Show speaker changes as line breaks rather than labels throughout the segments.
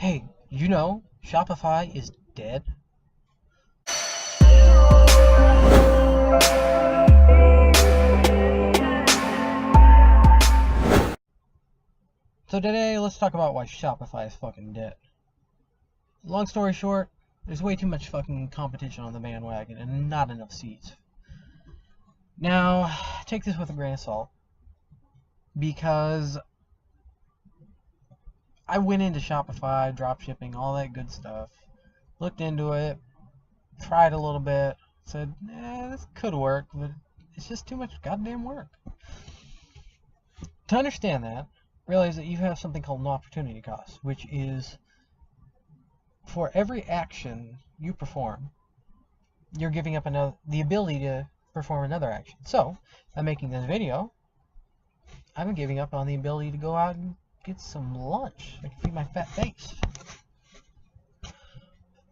Hey, you know, Shopify is dead. So today, let's talk about why Shopify is fucking dead. Long story short, there's way too much fucking competition on the bandwagon and not enough seats. Now, take this with a grain of salt, because I went into Shopify, dropshipping, all that good stuff, looked into it, tried a little bit, said, this could work, but it's just too much goddamn work. To understand that, realize that you have something called an opportunity cost, which is for every action you perform, you're giving up the ability to perform another action. So, by making this video, I'm giving up on the ability to go out and get some lunch. I can feed my fat face.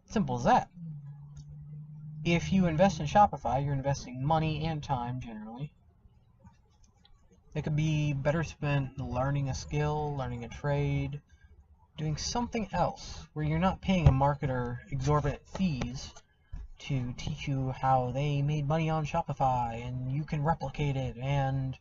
Simple as that. If you invest in Shopify, you're investing money and time generally. It could be better spent learning a skill, learning a trade, doing something else where you're not paying a marketer exorbitant fees to teach you how they made money on Shopify and you can replicate it, and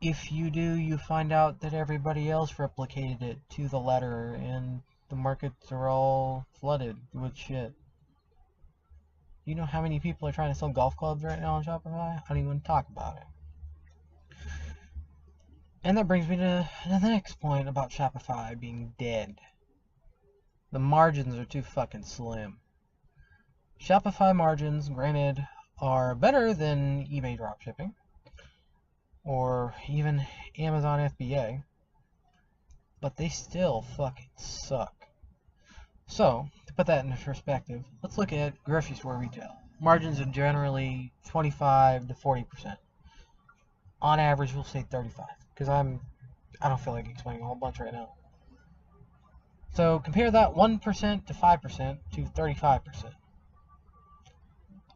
if you do, you find out that everybody else replicated it to the letter and the markets are all flooded with shit. You know how many people are trying to sell golf clubs right now on Shopify? I don't even want to talk about it. And that brings me to the next point about Shopify being dead. The margins are too fucking slim. Shopify margins, granted, are better than eBay dropshipping or even Amazon FBA, but they still fucking suck. So, to put that into perspective, let's look at grocery store retail. Margins are generally 25 to 40%. On average, we'll say 35, because I don't feel like explaining a whole bunch right now. So compare that 1% to 5% to 35%.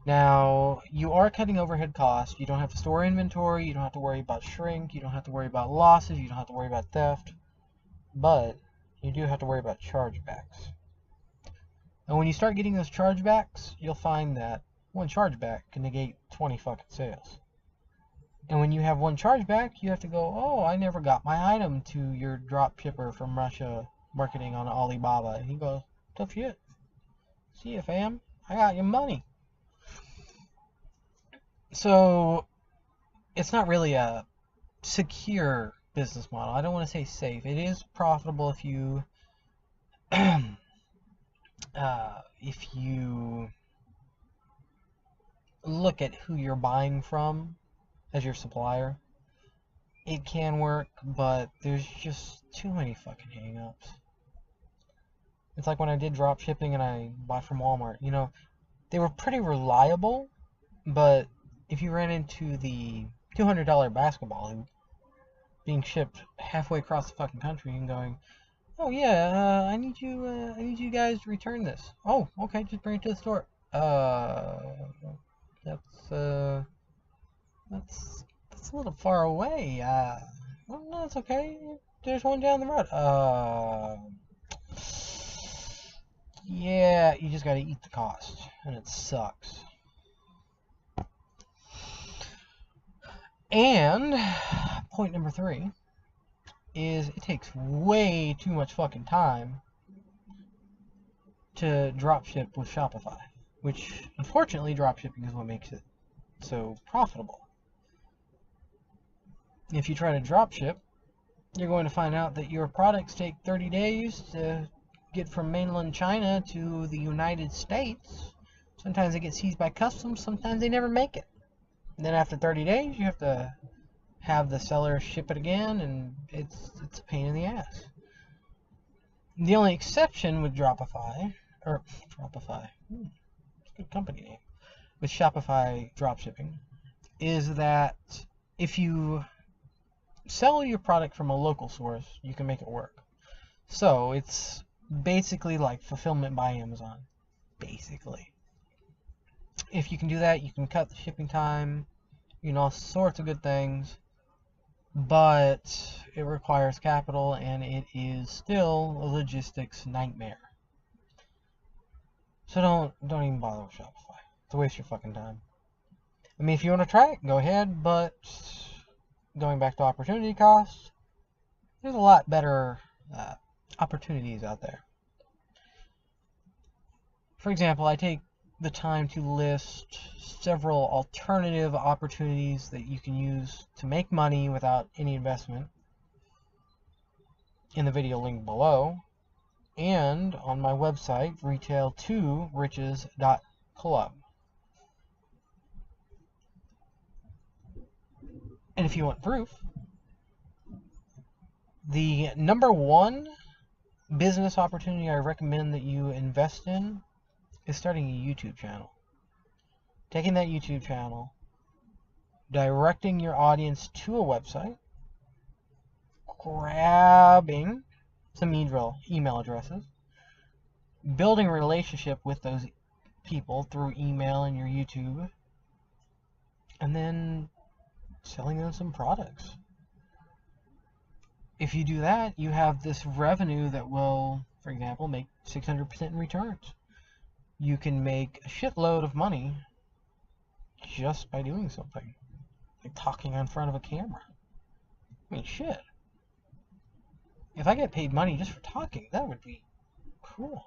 Now, you are cutting overhead costs. You don't have to store inventory. You don't have to worry about shrink. You don't have to worry about losses. You don't have to worry about theft. But you do have to worry about chargebacks. And when you start getting those chargebacks, you'll find that one chargeback can negate 20 fucking sales. And when you have one chargeback, you have to go, oh, I never got my item to your drop shipper from Russia marketing on Alibaba. And he goes, tough shit. See ya, fam. I got your money. So, it's not really a secure business model. I don't want to say safe. It is profitable if you look at who you're buying from as your supplier. It can work, but there's just too many fucking hang-ups. It's like when I did drop shipping and I bought from Walmart. You know, they were pretty reliable, but if you ran into the $200 basketball hoop being shipped halfway across the fucking country and going, oh yeah, I need you guys to return this. Oh, okay, just bring it to the store. That's a little far away. Well, no, it's okay. There's one down the road. Yeah, you just gotta eat the cost, and it sucks. And point number 3 is it takes way too much fucking time to dropship with Shopify, which unfortunately dropshipping is what makes it so profitable. If you try to dropship, you're going to find out that your products take 30 days to get from mainland China to the United States. Sometimes they get seized by customs, sometimes they never make it. And then after 30 days, you have to have the seller ship it again, and it's a pain in the ass. The only exception with Shopify, it's a good company name, with Shopify dropshipping, is that if you sell your product from a local source, you can make it work. So it's basically like fulfillment by Amazon, basically. If you can do that, you can cut the shipping time, all sorts of good things. but it requires capital, and it is still a logistics nightmare. So don't even bother with Shopify. It's a waste of your fucking time. I mean, if you want to try it, go ahead, but going back to opportunity cost, there's a lot better opportunities out there. For example, I take the time to list several alternative opportunities that you can use to make money without any investment in the video link below, and on my website, retail2riches.club. And if you want proof, the number one business opportunity I recommend that you invest in is starting a YouTube channel. Taking that YouTube channel, directing your audience to a website, grabbing some email addresses, building a relationship with those people through email and your YouTube, and then selling them some products. If you do that, you have this revenue that will, for example, make 600% in returns. You can make a shitload of money just by doing something, like talking in front of a camera. I mean, shit. If I get paid money just for talking, that would be cool.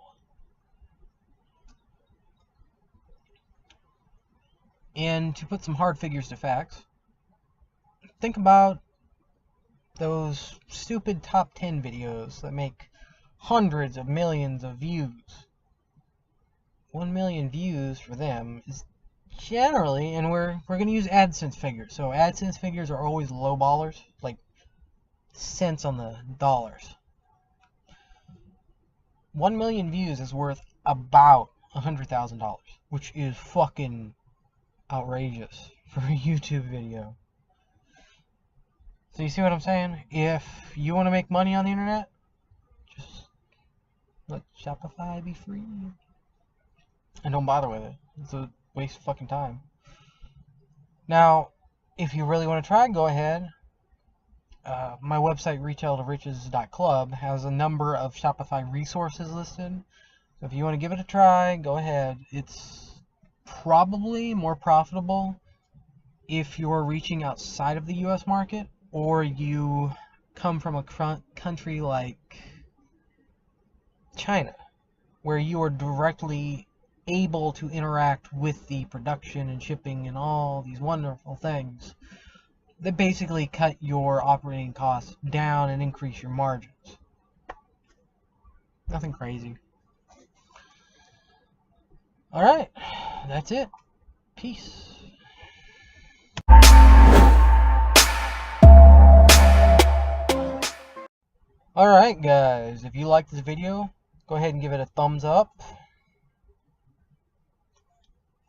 And to put some hard figures to facts, think about those stupid top 10 videos that make hundreds of millions of views. 1 million views for them is generally, and we're going to use AdSense figures. So AdSense figures are always low ballers, like cents on the dollars. 1 million views is worth about $100,000, which is fucking outrageous for a YouTube video. So you see what I'm saying? If you want to make money on the internet, just let Shopify be free. And don't bother with it. It's a waste of fucking time. Now, if you really want to try, go ahead. My website, retail2riches.club, has a number of Shopify resources listed. So if you want to give it a try, go ahead. It's probably more profitable if you're reaching outside of the US market, or you come from a country like China, where you are directly able to interact with the production and shipping and all these wonderful things that basically cut your operating costs down and increase your margins. Nothing crazy. Alright, that's it. Peace. Alright guys, if you like this video, go ahead and give it a thumbs up.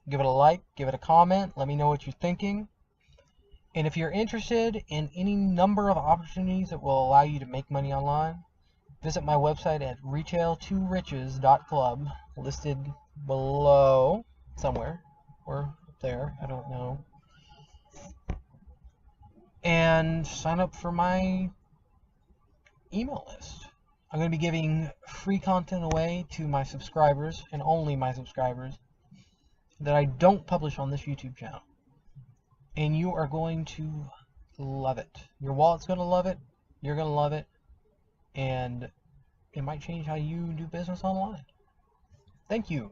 Give it a like, give it a comment, let me know what you're thinking. And if you're interested in any number of opportunities that will allow you to make money online, visit my website at retail2riches.club, listed below somewhere, or up there, I don't know. And sign up for my email list. I'm going to be giving free content away to my subscribers, and only my subscribers, that I don't publish on this YouTube channel. And you are going to love it. Your wallet's going to love it. You're going to love it. And it might change how you do business online. Thank you.